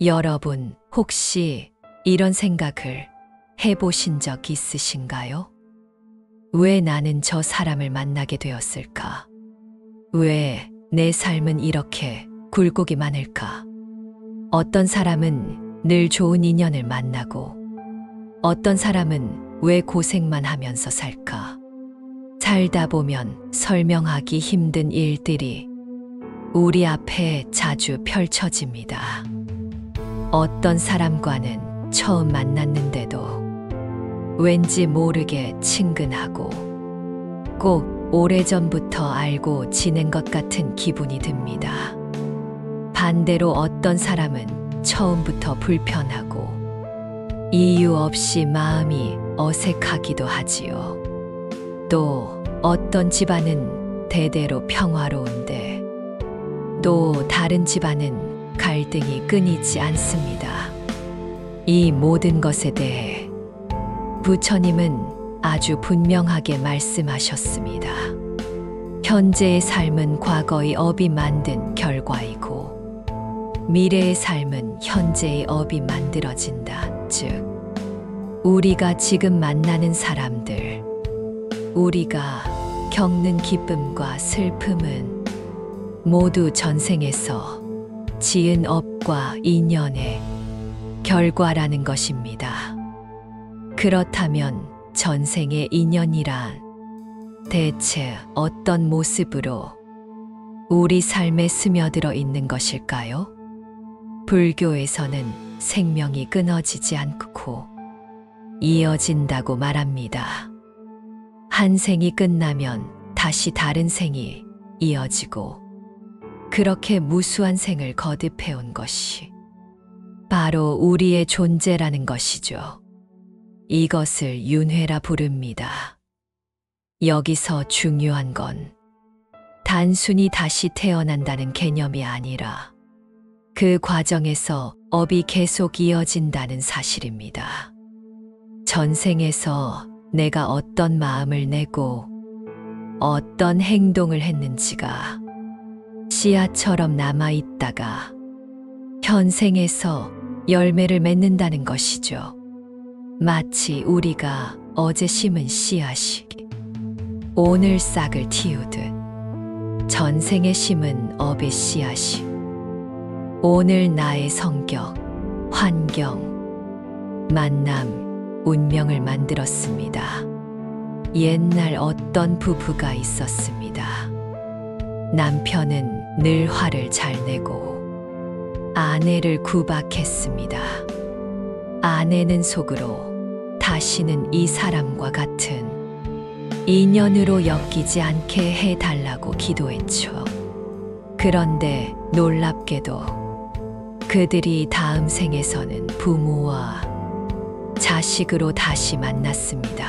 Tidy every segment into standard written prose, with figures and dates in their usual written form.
여러분, 혹시 이런 생각을 해보신 적 있으신가요? 왜 나는 저 사람을 만나게 되었을까? 왜 내 삶은 이렇게 굴곡이 많을까? 어떤 사람은 늘 좋은 인연을 만나고, 어떤 사람은 왜 고생만 하면서 살까? 살다 보면 설명하기 힘든 일들이 우리 앞에 자주 펼쳐집니다. 어떤 사람과는 처음 만났는데도 왠지 모르게 친근하고 꼭 오래전부터 알고 지낸 것 같은 기분이 듭니다. 반대로 어떤 사람은 처음부터 불편하고 이유 없이 마음이 어색하기도 하지요. 또 어떤 집안은 대대로 평화로운데 또 다른 집안은 갈등이 끊이지 않습니다. 이 모든 것에 대해 부처님은 아주 분명하게 말씀하셨습니다. 현재의 삶은 과거의 업이 만든 결과이고 미래의 삶은 현재의 업이 만들어진다. 즉, 우리가 지금 만나는 사람들, 우리가 겪는 기쁨과 슬픔은 모두 전생에서 지은 업과 인연의 결과라는 것입니다. 그렇다면 전생의 인연이란 대체 어떤 모습으로 우리 삶에 스며들어 있는 것일까요? 불교에서는 생명이 끊어지지 않고 이어진다고 말합니다. 한 생이 끝나면 다시 다른 생이 이어지고 그렇게 무수한 생을 거듭해온 것이 바로 우리의 존재라는 것이죠. 이것을 윤회라 부릅니다. 여기서 중요한 건 단순히 다시 태어난다는 개념이 아니라 그 과정에서 업이 계속 이어진다는 사실입니다. 전생에서 내가 어떤 마음을 내고 어떤 행동을 했는지가 씨앗처럼 남아있다가 현생에서 열매를 맺는다는 것이죠. 마치 우리가 어제 심은 씨앗이 오늘 싹을 틔우듯 전생에 심은 업의 씨앗이 오늘 나의 성격, 환경, 만남, 운명을 만들었습니다. 옛날 어떤 부부가 있었습니다. 남편은 늘 화를 잘 내고 아내를 구박했습니다. 아내는 속으로 다시는 이 사람과 같은 인연으로 엮이지 않게 해달라고 기도했죠. 그런데 놀랍게도 그들이 다음 생에서는 부모와 자식으로 다시 만났습니다.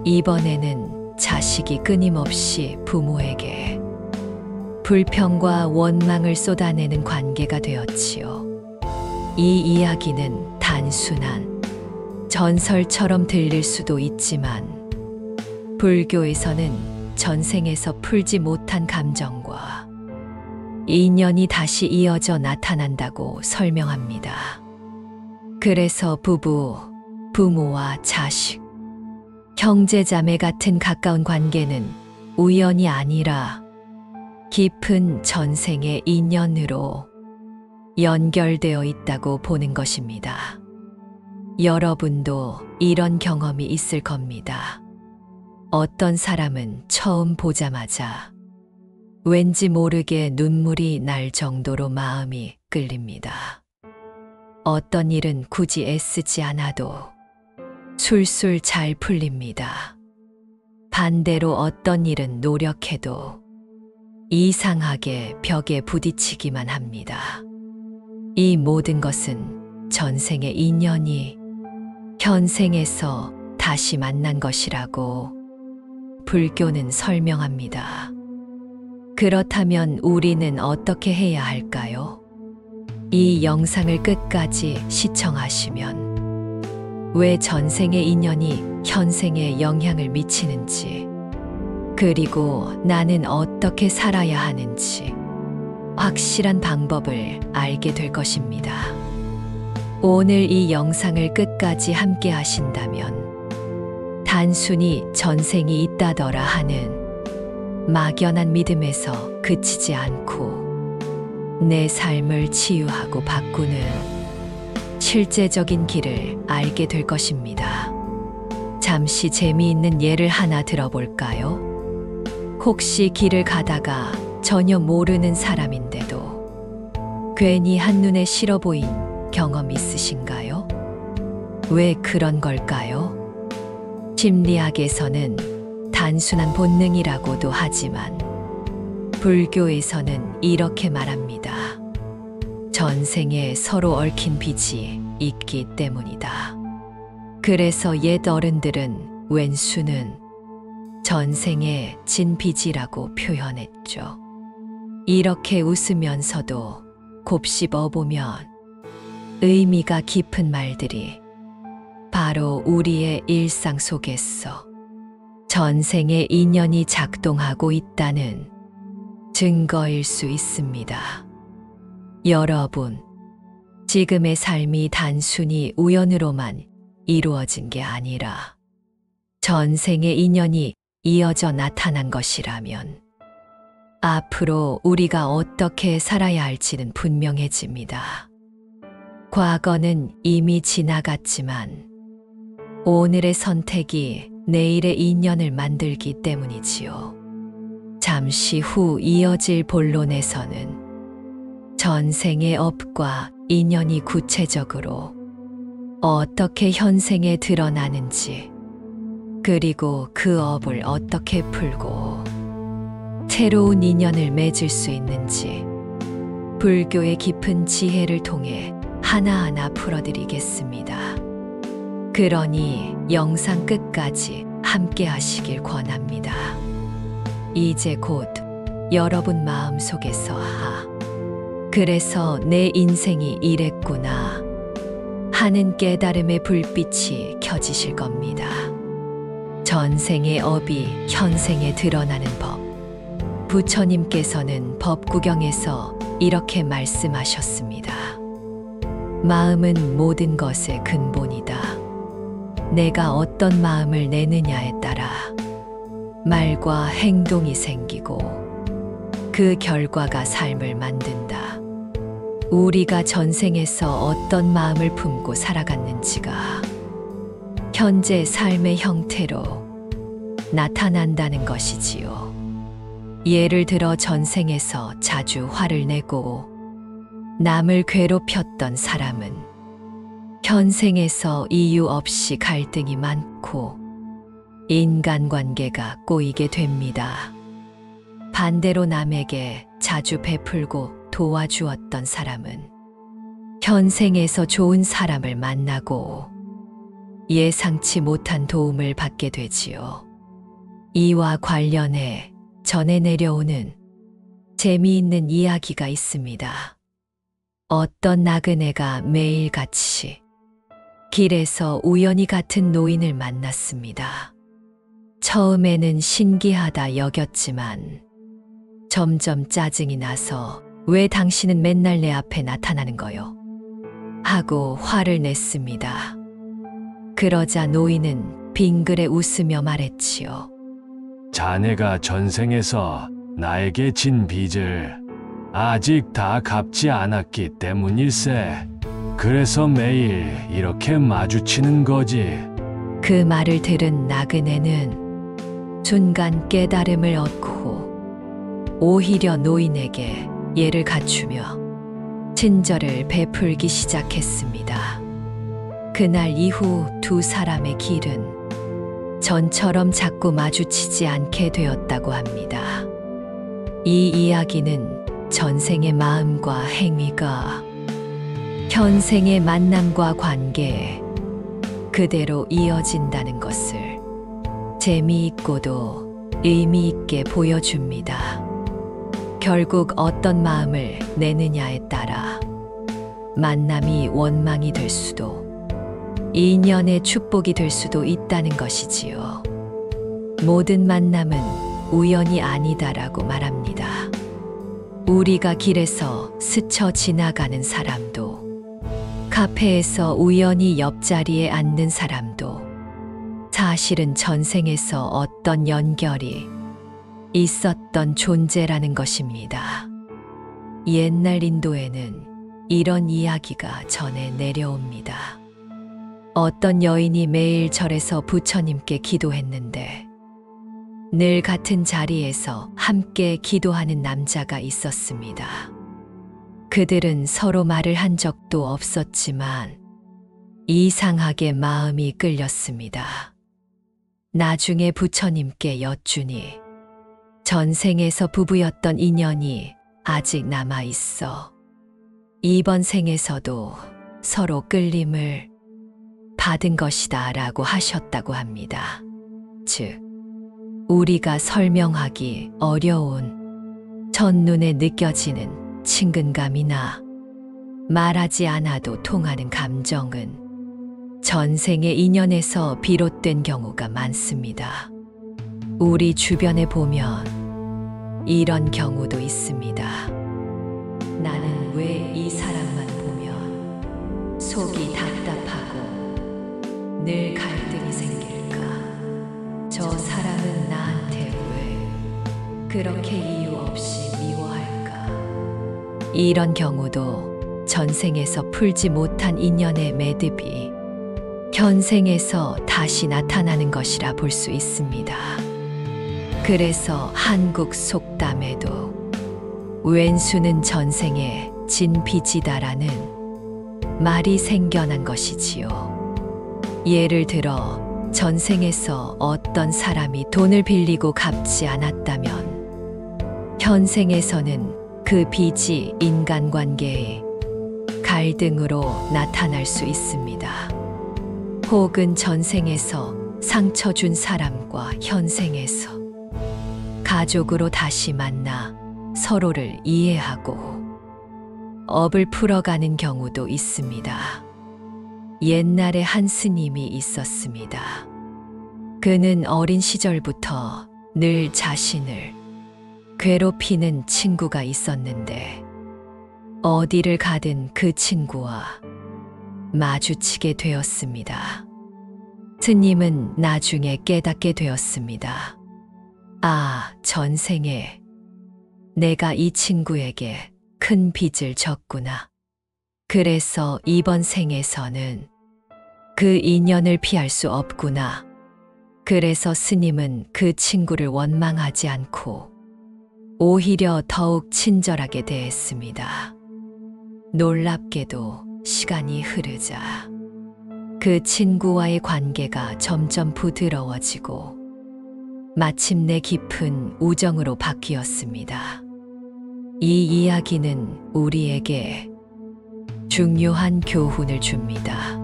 이번에는 자식이 끊임없이 부모에게 불평과 원망을 쏟아내는 관계가 되었지요. 이 이야기는 단순한 전설처럼 들릴 수도 있지만 불교에서는 전생에서 풀지 못한 감정과 인연이 다시 이어져 나타난다고 설명합니다. 그래서 부부, 부모와 자식, 형제자매 같은 가까운 관계는 우연이 아니라 깊은 전생의 인연으로 연결되어 있다고 보는 것입니다. 여러분도 이런 경험이 있을 겁니다. 어떤 사람은 처음 보자마자 왠지 모르게 눈물이 날 정도로 마음이 끌립니다. 어떤 일은 굳이 애쓰지 않아도 술술 잘 풀립니다. 반대로 어떤 일은 노력해도 이상하게 벽에 부딪히기만 합니다. 이 모든 것은 전생의 인연이 현생에서 다시 만난 것이라고 불교는 설명합니다. 그렇다면 우리는 어떻게 해야 할까요? 이 영상을 끝까지 시청하시면 왜 전생의 인연이 현생에 영향을 미치는지, 그리고 나는 어떻게 살아야 하는지, 확실한 방법을 알게 될 것입니다. 오늘 이 영상을 끝까지 함께 하신다면 단순히 전생이 있다더라 하는 막연한 믿음에서 그치지 않고 내 삶을 치유하고 바꾸는 실제적인 길을 알게 될 것입니다. 잠시 재미있는 예를 하나 들어볼까요? 혹시 길을 가다가 전혀 모르는 사람인데도 괜히 한눈에 싫어 보인 경험 있으신가요? 왜 그런 걸까요? 심리학에서는 단순한 본능이라고도 하지만 불교에서는 이렇게 말합니다. 전생에 서로 얽힌 빚이 있기 때문이다. 그래서 옛 어른들은 왼수는 전생에 진 빚이라고 표현했죠. 이렇게 웃으면서도 곱씹어 보면 의미가 깊은 말들이 바로 우리의 일상 속에서 전생의 인연이 작동하고 있다는 증거일 수 있습니다. 여러분, 지금의 삶이 단순히 우연으로만 이루어진 게 아니라 전생의 인연이 이어져 나타난 것이라면 앞으로 우리가 어떻게 살아야 할지는 분명해집니다. 과거는 이미 지나갔지만 오늘의 선택이 내일의 인연을 만들기 때문이지요. 잠시 후 이어질 본론에서는 전생의 업과 인연이 구체적으로 어떻게 현생에 드러나는지, 그리고 그 업을 어떻게 풀고 새로운 인연을 맺을 수 있는지 불교의 깊은 지혜를 통해 하나하나 풀어드리겠습니다. 그러니 영상 끝까지 함께 하시길 권합니다. 이제 곧 여러분 마음속에서 그래서 내 인생이 이랬구나 하는 깨달음의 불빛이 켜지실 겁니다. 전생의 업이 현생에 드러나는 법. 부처님께서는 법구경에서 이렇게 말씀하셨습니다. 마음은 모든 것의 근본이다. 내가 어떤 마음을 내느냐에 따라 말과 행동이 생기고 그 결과가 삶을 만든다. 우리가 전생에서 어떤 마음을 품고 살아갔는지가 현재 삶의 형태로 나타난다는 것이지요. 예를 들어 전생에서 자주 화를 내고 남을 괴롭혔던 사람은 현생에서 이유 없이 갈등이 많고 인간관계가 꼬이게 됩니다. 반대로 남에게 자주 베풀고 도와주었던 사람은 현생에서 좋은 사람을 만나고 예상치 못한 도움을 받게 되지요. 이와 관련해 전해 내려오는 재미있는 이야기가 있습니다. 어떤 나그네가 매일같이 길에서 우연히 같은 노인을 만났습니다. 처음에는 신기하다 여겼지만 점점 짜증이 나서 왜 당신은 맨날 내 앞에 나타나는 거요? 하고 화를 냈습니다. 그러자 노인은 빙그레 웃으며 말했지요. 자네가 전생에서 나에게 진 빚을 아직 다 갚지 않았기 때문일세. 그래서 매일 이렇게 마주치는 거지. 그 말을 들은 나그네는 순간 깨달음을 얻고 오히려 노인에게 예를 갖추며 친절을 베풀기 시작했습니다. 그날 이후 두 사람의 길은 전처럼 자꾸 마주치지 않게 되었다고 합니다. 이 이야기는 전생의 마음과 행위가 현생의 만남과 관계에 그대로 이어진다는 것을 재미있고도 의미 있게 보여줍니다. 결국 어떤 마음을 내느냐에 따라 만남이 원망이 될 수도 인연의 축복이 될 수도 있다는 것이지요. 모든 만남은 우연이 아니다라고 말합니다. 우리가 길에서 스쳐 지나가는 사람도, 카페에서 우연히 옆자리에 앉는 사람도 사실은 전생에서 어떤 연결이 있었던 존재라는 것입니다. 옛날 인도에는 이런 이야기가 전해 내려옵니다. 어떤 여인이 매일 절에서 부처님께 기도했는데 늘 같은 자리에서 함께 기도하는 남자가 있었습니다. 그들은 서로 말을 한 적도 없었지만 이상하게 마음이 끌렸습니다. 나중에 부처님께 여쭈니 전생에서 부부였던 인연이 아직 남아 있어 이번 생에서도 서로 끌림을 받은 것이다 라고 하셨다고 합니다. 즉, 우리가 설명하기 어려운 첫눈에 느껴지는 친근감이나 말하지 않아도 통하는 감정은 전생의 인연에서 비롯된 경우가 많습니다. 우리 주변에 보면 이런 경우도 있습니다. 나는 왜 이 사람만 보면 속이 답답하고 늘 갈등이 생길까? 저 사람은 나한테 왜 그렇게 이유 없이 미워할까? 이런 경우도 전생에서 풀지 못한 인연의 매듭이 현생에서 다시 나타나는 것이라 볼 수 있습니다. 그래서 한국 속담에도 왼수는 전생에 진 빚이다라는 말이 생겨난 것이지요. 예를 들어 전생에서 어떤 사람이 돈을 빌리고 갚지 않았다면 현생에서는 그 빚이 인간관계의 갈등으로 나타날 수 있습니다. 혹은 전생에서 상처 준 사람과 현생에서 가족으로 다시 만나 서로를 이해하고 업을 풀어가는 경우도 있습니다. 옛날에 한 스님이 있었습니다. 그는 어린 시절부터 늘 자신을 괴롭히는 친구가 있었는데 어디를 가든 그 친구와 마주치게 되었습니다. 스님은 나중에 깨닫게 되었습니다. 아, 전생에 내가 이 친구에게 큰 빚을 졌구나. 그래서 이번 생에서는 그 인연을 피할 수 없구나. 그래서 스님은 그 친구를 원망하지 않고 오히려 더욱 친절하게 대했습니다. 놀랍게도 시간이 흐르자 그 친구와의 관계가 점점 부드러워지고 마침내 깊은 우정으로 바뀌었습니다. 이 이야기는 우리에게 중요한 교훈을 줍니다.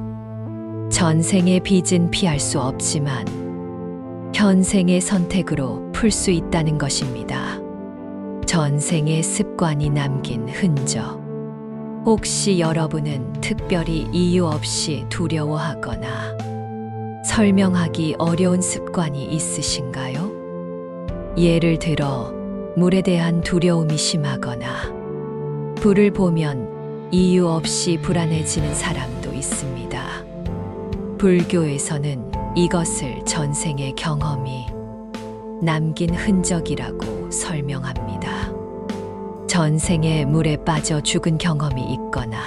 전생의 빚은 피할 수 없지만 현생의 선택으로 풀 수 있다는 것입니다. 전생의 습관이 남긴 흔적. 혹시 여러분은 특별히 이유 없이 두려워하거나 설명하기 어려운 습관이 있으신가요? 예를 들어 물에 대한 두려움이 심하거나 불을 보면 이유 없이 불안해지는 사람도 있습니다. 불교에서는 이것을 전생의 경험이 남긴 흔적이라고 설명합니다. 전생에 물에 빠져 죽은 경험이 있거나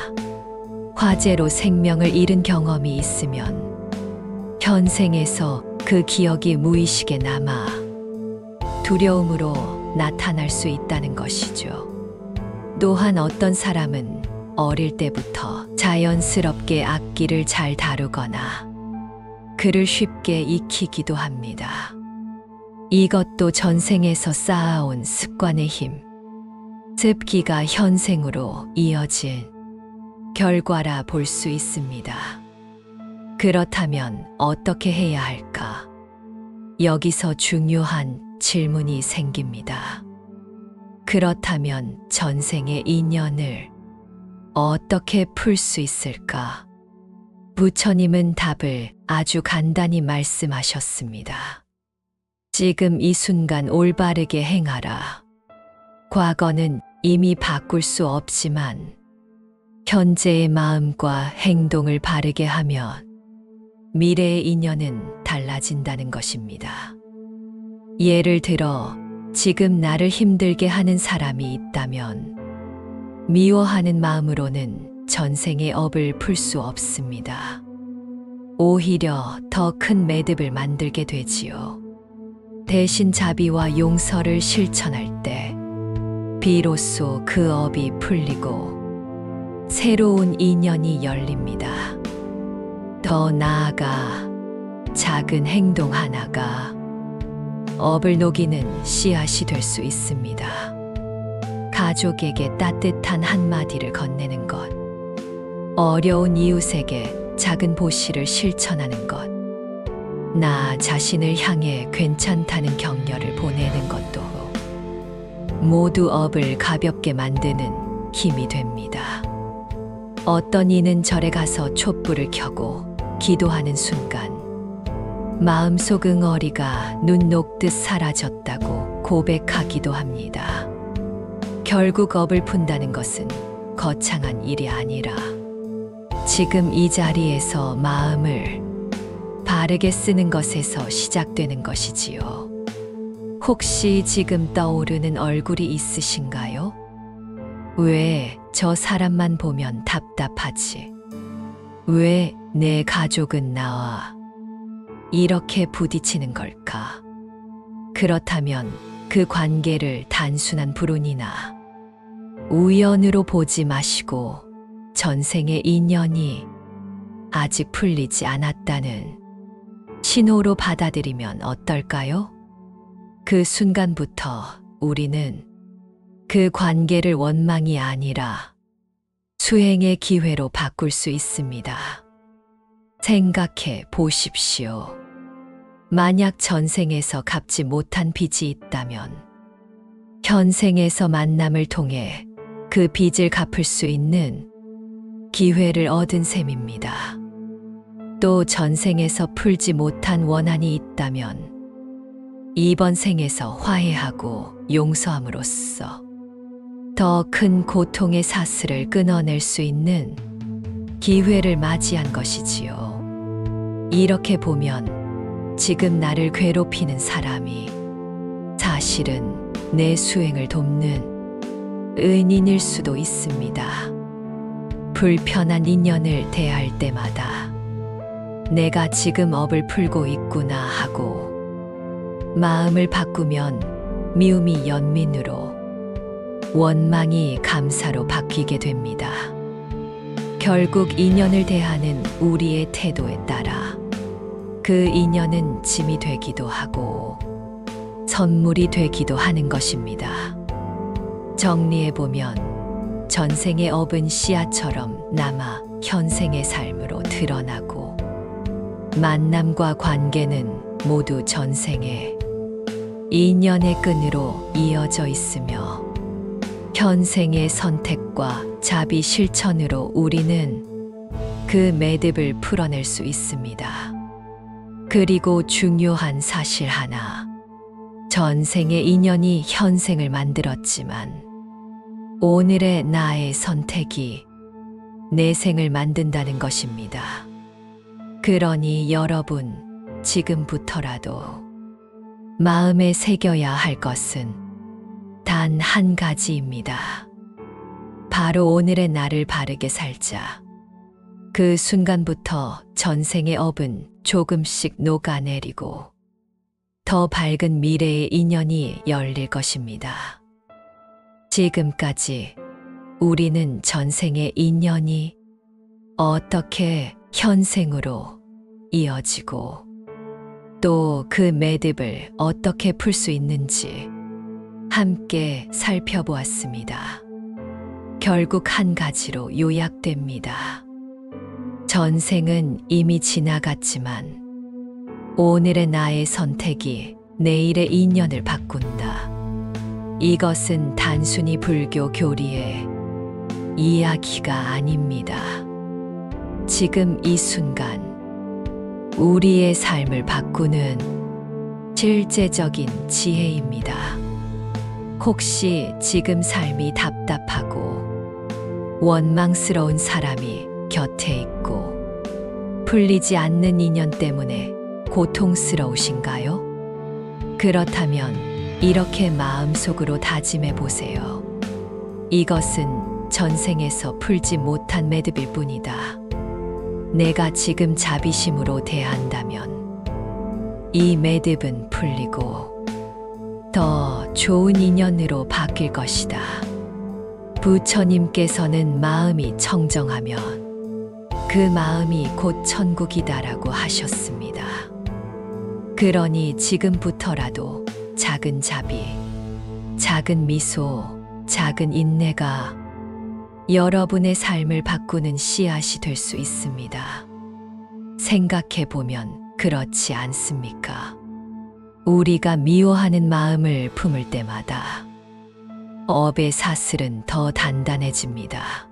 화재로 생명을 잃은 경험이 있으면 현생에서 그 기억이 무의식에 남아 두려움으로 나타날 수 있다는 것이죠. 또한 어떤 사람은 어릴 때부터 자연스럽게 악기를 잘 다루거나 글을 쉽게 익히기도 합니다. 이것도 전생에서 쌓아온 습관의 힘, 습기가 현생으로 이어진 결과라 볼 수 있습니다. 그렇다면 어떻게 해야 할까? 여기서 중요한 질문이 생깁니다. 그렇다면 전생의 인연을 어떻게 풀 수 있을까? 부처님은 답을 아주 간단히 말씀하셨습니다. 지금 이 순간 올바르게 행하라. 과거는 이미 바꿀 수 없지만 현재의 마음과 행동을 바르게 하면 미래의 인연은 달라진다는 것입니다. 예를 들어 지금 나를 힘들게 하는 사람이 있다면 미워하는 마음으로는 전생의 업을 풀 수 없습니다. 오히려 더 큰 매듭을 만들게 되지요. 대신 자비와 용서를 실천할 때 비로소 그 업이 풀리고 새로운 인연이 열립니다. 더 나아가 작은 행동 하나가 업을 녹이는 씨앗이 될 수 있습니다. 가족에게 따뜻한 한마디를 건네는 것, 어려운 이웃에게 작은 보시를 실천하는 것, 나 자신을 향해 괜찮다는 격려를 보내는 것도 모두 업을 가볍게 만드는 힘이 됩니다. 어떤 이는 절에 가서 촛불을 켜고 기도하는 순간 마음속 응어리가 눈 녹듯 사라졌다고 고백하기도 합니다. 결국 업을 푼다는 것은 거창한 일이 아니라 지금 이 자리에서 마음을 바르게 쓰는 것에서 시작되는 것이지요. 혹시 지금 떠오르는 얼굴이 있으신가요? 왜 저 사람만 보면 답답하지? 왜 내 가족은 나와 이렇게 부딪히는 걸까? 그렇다면 그 관계를 단순한 불운이나 우연으로 보지 마시고 전생의 인연이 아직 풀리지 않았다는 신호로 받아들이면 어떨까요? 그 순간부터 우리는 그 관계를 원망이 아니라 수행의 기회로 바꿀 수 있습니다. 생각해 보십시오. 만약 전생에서 갚지 못한 빚이 있다면 현생에서 만남을 통해 그 빚을 갚을 수 있는 기회를 얻은 셈입니다. 또 전생에서 풀지 못한 원한이 있다면 이번 생에서 화해하고 용서함으로써 더 큰 고통의 사슬을 끊어낼 수 있는 기회를 맞이한 것이지요. 이렇게 보면 지금 나를 괴롭히는 사람이 사실은 내 수행을 돕는 은인일 수도 있습니다. 불편한 인연을 대할 때마다 내가 지금 업을 풀고 있구나 하고 마음을 바꾸면 미움이 연민으로 원망이 감사로 바뀌게 됩니다. 결국 인연을 대하는 우리의 태도에 따라 그 인연은 짐이 되기도 하고 선물이 되기도 하는 것입니다. 정리해보면 전생의 업은 씨앗처럼 남아 현생의 삶으로 드러나고 만남과 관계는 모두 전생의 인연의 끈으로 이어져 있으며 현생의 선택과 자비 실천으로 우리는 그 매듭을 풀어낼 수 있습니다. 그리고 중요한 사실 하나, 전생의 인연이 현생을 만들었지만 오늘의 나의 선택이 내 생을 만든다는 것입니다. 그러니 여러분, 지금부터라도 마음에 새겨야 할 것은 단 한 가지입니다. 바로 오늘의 나를 바르게 살자. 그 순간부터 전생의 업은 조금씩 녹아내리고 더 밝은 미래의 인연이 열릴 것입니다. 지금까지 우리는 전생의 인연이 어떻게 현생으로 이어지고 또 그 매듭을 어떻게 풀 수 있는지 함께 살펴보았습니다. 결국 한 가지로 요약됩니다. 전생은 이미 지나갔지만 오늘의 나의 선택이 내일의 인연을 바꾼다. 이것은 단순히 불교 교리의 이야기가 아닙니다. 지금 이 순간 우리의 삶을 바꾸는 실제적인 지혜입니다. 혹시 지금 삶이 답답하고 원망스러운 사람이 곁에 있고 풀리지 않는 인연 때문에 고통스러우신가요? 그렇다면 이렇게 마음속으로 다짐해 보세요. 이것은 전생에서 풀지 못한 매듭일 뿐이다. 내가 지금 자비심으로 대한다면 이 매듭은 풀리고 더 좋은 인연으로 바뀔 것이다. 부처님께서는 마음이 청정하면 그 마음이 곧 천국이다라고 하셨습니다. 그러니 지금부터라도 작은 자비, 작은 미소, 작은 인내가 여러분의 삶을 바꾸는 씨앗이 될 수 있습니다. 생각해 보면 그렇지 않습니까? 우리가 미워하는 마음을 품을 때마다 업의 사슬은 더 단단해집니다.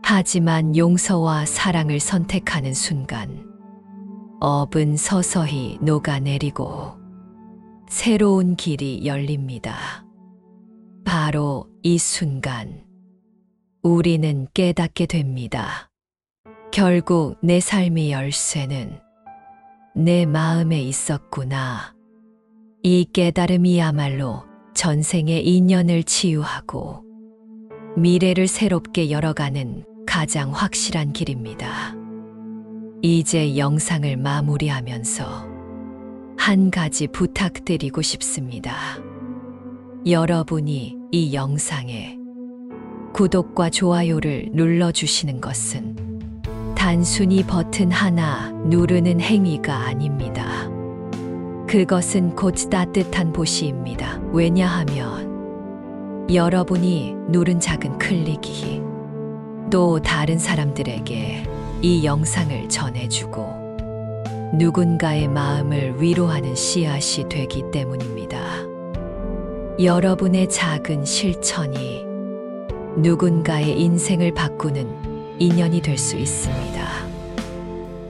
하지만 용서와 사랑을 선택하는 순간 업은 서서히 녹아내리고 새로운 길이 열립니다. 바로 이 순간 우리는 깨닫게 됩니다. 결국 내 삶의 열쇠는 내 마음에 있었구나. 이 깨달음이야말로 전생의 인연을 치유하고 미래를 새롭게 열어가는 가장 확실한 길입니다. 이제 영상을 마무리하면서 한 가지 부탁드리고 싶습니다. 여러분이 이 영상에 구독과 좋아요를 눌러주시는 것은 단순히 버튼 하나 누르는 행위가 아닙니다. 그것은 곧 따뜻한 보시입니다. 왜냐하면 여러분이 누른 작은 클릭이 또 다른 사람들에게 이 영상을 전해주고 누군가의 마음을 위로하는 씨앗이 되기 때문입니다. 여러분의 작은 실천이 누군가의 인생을 바꾸는 인연이 될 수 있습니다.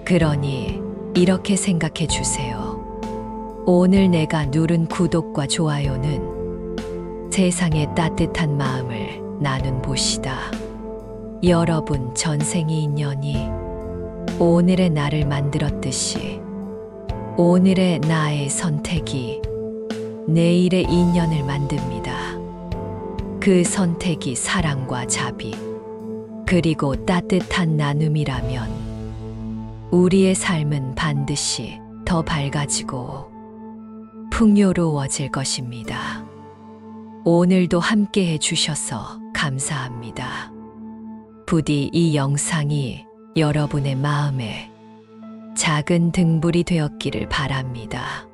그러니 이렇게 생각해 주세요. 오늘 내가 누른 구독과 좋아요는 세상의 따뜻한 마음을 나눈 곳이다. 여러분 전생의 인연이 오늘의 나를 만들었듯이 오늘의 나의 선택이 내일의 인연을 만듭니다. 그 선택이 사랑과 자비, 그리고 따뜻한 나눔이라면 우리의 삶은 반드시 더 밝아지고 풍요로워질 것입니다. 오늘도 함께 해주셔서 감사합니다. 부디 이 영상이 여러분의 마음에 작은 등불이 되었기를 바랍니다.